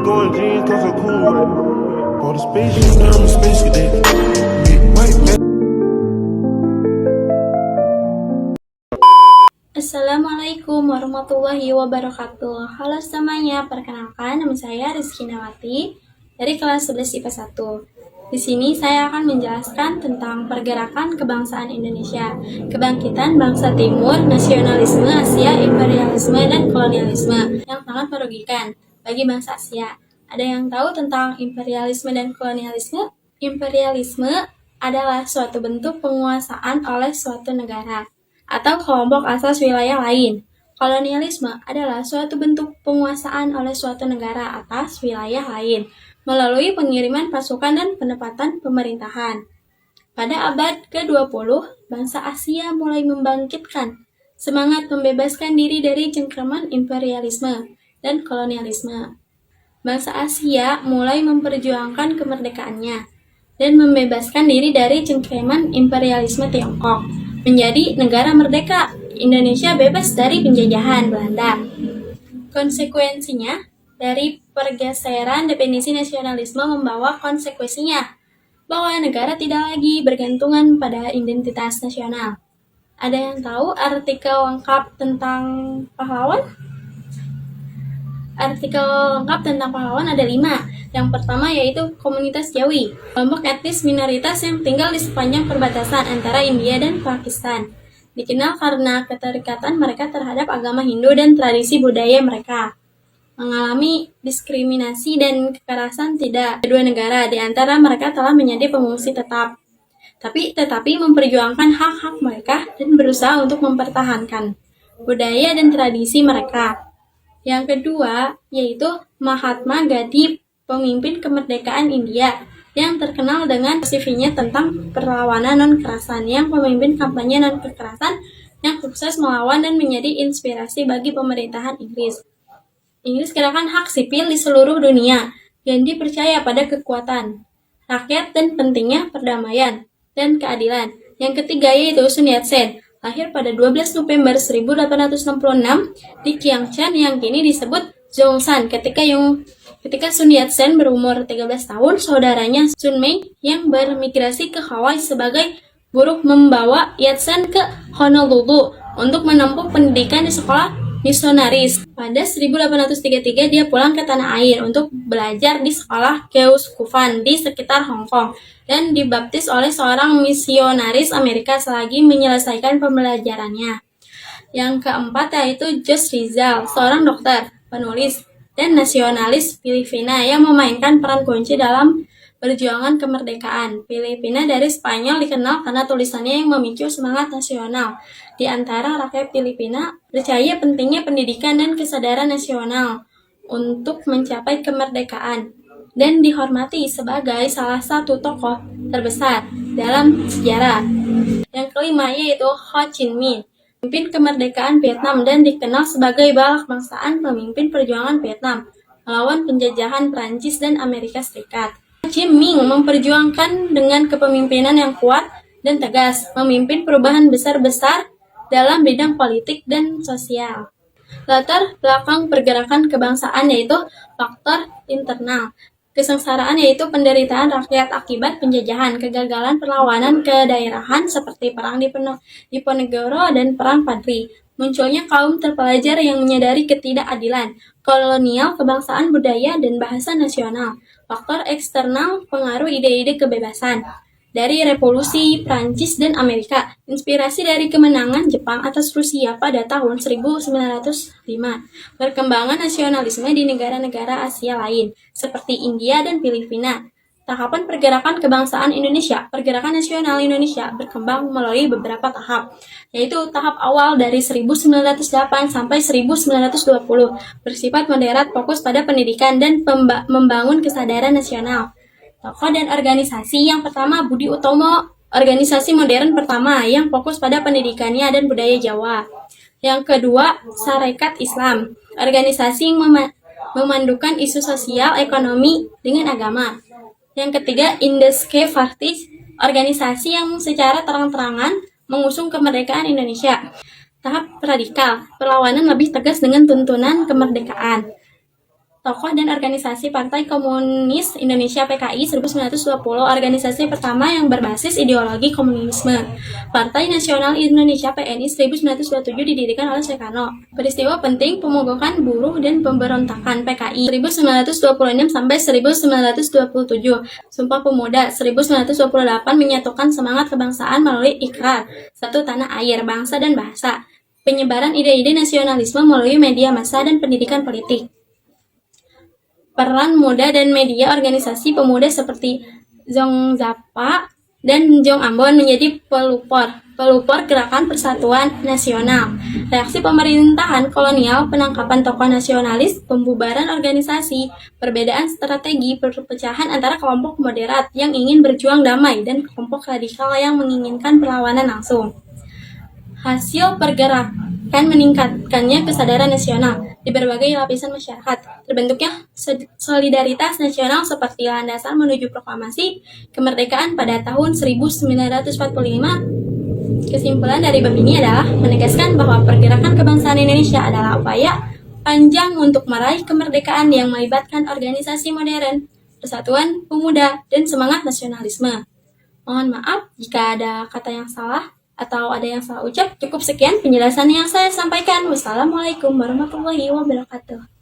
going jeans cause I'm cool right now. Bought a spaceship, now I'm a space cadet. Big white man. Assalamualaikum warahmatullahi wabarakatuh. Halo semuanya, perkenalkan nama saya Rizky Nawati dari kelas 11 IPA 1. Di sini saya akan menjelaskan tentang pergerakan kebangsaan Indonesia, kebangkitan bangsa Timur, nasionalisme Asia, imperialisme, dan kolonialisme yang sangat merugikan bagi bangsa Asia. Ada yang tahu tentang imperialisme dan kolonialisme? Imperialisme adalah suatu bentuk penguasaan oleh suatu negara atau kelompok atas wilayah lain. Kolonialisme adalah suatu bentuk penguasaan oleh suatu negara atas wilayah lain melalui pengiriman pasukan dan penempatan pemerintahan. Pada abad ke-20, bangsa Asia mulai membangkitkan semangat membebaskan diri dari cengkraman imperialisme dan kolonialisme. Bangsa Asia mulai memperjuangkan kemerdekaannya dan membebaskan diri dari cengkraman imperialisme Tiongkok menjadi negara merdeka. Indonesia bebas dari penjajahan Belanda. Konsekuensinya, dari pergeseran definisi nasionalisme membawa konsekuensinya bahwa negara tidak lagi bergantungan pada identitas nasional. Ada yang tahu artikel lengkap tentang pahlawan? Artikel lengkap tentang pahlawan ada 5. Yang pertama yaitu komunitas Jawi, kelompok etnis minoritas yang tinggal di sepanjang perbatasan antara India dan Pakistan. Dikenal karena keterikatan mereka terhadap agama Hindu dan tradisi budaya mereka. Mengalami diskriminasi dan kekerasan tidak. Kedua negara di antara mereka telah menjadi pengungsi tetap. Tetapi memperjuangkan hak-hak mereka dan berusaha untuk mempertahankan budaya dan tradisi mereka. Yang kedua yaitu Mahatma Gandhi, pemimpin kemerdekaan India yang terkenal dengan CV-nya tentang perlawanan non-kekerasan, yang pemimpin kampanye non-kekerasan yang sukses melawan dan menjadi inspirasi bagi pemerintahan Inggris. Inggris gerakan hak sipil di seluruh dunia. Gandhi percaya pada kekuatan rakyat dan pentingnya perdamaian dan keadilan. Yang ketiga yaitu Sun Yat-sen, lahir pada 12 November 1866 di Kiangchan yang kini disebut Zhongshan. Ketika Sun Yat-sen berumur 13 tahun, saudaranya Sun Mei yang bermigrasi ke Hawaii sebagai buruh membawa Yat-sen ke Honolulu untuk menempuh pendidikan di sekolah misionaris. Pada 1833 dia pulang ke tanah air untuk belajar di sekolah Keuskupan di sekitar Hong Kong dan dibaptis oleh seorang misionaris Amerika selagi menyelesaikan pembelajarannya. Yang keempat yaitu Jose Rizal, seorang dokter, penulis, dan nasionalis Filipina yang memainkan peran kunci dalam perjuangan kemerdekaan. Filipina dari Spanyol dikenal karena tulisannya yang memicu semangat nasional. Di antara rakyat Filipina percaya pentingnya pendidikan dan kesadaran nasional untuk mencapai kemerdekaan dan dihormati sebagai salah satu tokoh terbesar dalam sejarah. Yang kelima yaitu Ho Chi Minh, pemimpin kemerdekaan Vietnam dan dikenal sebagai balak bangsaan, pemimpin perjuangan Vietnam melawan penjajahan Prancis dan Amerika Serikat. Ho Chi Minh memperjuangkan dengan kepemimpinan yang kuat dan tegas, memimpin perubahan besar-besar dalam bidang politik dan sosial. Latar belakang pergerakan kebangsaan yaitu faktor internal. Kesengsaraan yaitu penderitaan rakyat akibat penjajahan, kegagalan perlawanan kedaerahan seperti perang Diponegoro dan perang Padri. Munculnya kaum terpelajar yang menyadari ketidakadilan, kolonial, kebangsaan, budaya, dan bahasa nasional. Faktor eksternal pengaruh ide-ide kebebasan dari revolusi Prancis dan Amerika, inspirasi dari kemenangan Jepang atas Rusia pada tahun 1905, perkembangan nasionalisme di negara-negara Asia lain, seperti India dan Filipina. Tahapan pergerakan kebangsaan Indonesia, pergerakan nasional Indonesia berkembang melalui beberapa tahap, yaitu tahap awal dari 1908 sampai 1920, bersifat moderat, fokus pada pendidikan dan membangun kesadaran nasional. Tokoh dan organisasi. Yang pertama Budi Utomo, organisasi modern pertama yang fokus pada pendidikannya dan budaya Jawa. Yang kedua Sarekat Islam, organisasi yang memandukan isu sosial, ekonomi dengan agama. Yang ketiga Indescape Party, organisasi yang secara terang-terangan mengusung kemerdekaan Indonesia. Tahap radikal, perlawanan lebih tegas dengan tuntunan kemerdekaan. Tokoh dan organisasi Partai Komunis Indonesia PKI 1920, organisasi pertama yang berbasis ideologi komunisme. Partai Nasional Indonesia PNI 1927 didirikan oleh Soekarno. Peristiwa penting pemogokan buruh dan pemberontakan PKI 1926 sampai 1927. Sumpah Pemuda 1928 menyatukan semangat kebangsaan melalui ikrar satu tanah air, bangsa dan bahasa. Penyebaran ide-ide nasionalisme melalui media massa dan pendidikan politik. Peran muda dan media organisasi pemuda seperti Zong Zapa dan Jong Ambon menjadi pelupor gerakan persatuan nasional. Reaksi pemerintahan kolonial, penangkapan tokoh nasionalis, pembubaran organisasi, perbedaan strategi, perpecahan antara kelompok moderat yang ingin berjuang damai dan kelompok radikal yang menginginkan perlawanan langsung. Hasil pergerakan meningkatkannya kesadaran nasional di berbagai lapisan masyarakat. Terbentuknya solidaritas nasional seperti landasan menuju proklamasi kemerdekaan pada tahun 1945. Kesimpulan dari bab ini adalah menegaskan bahwa pergerakan kebangsaan Indonesia adalah upaya panjang untuk meraih kemerdekaan yang melibatkan organisasi modern, persatuan pemuda, dan semangat nasionalisme. Mohon maaf jika ada kata yang salah atau ada yang salah ucap. Cukup sekian penjelasan yang saya sampaikan. Wassalamualaikum warahmatullahi wabarakatuh.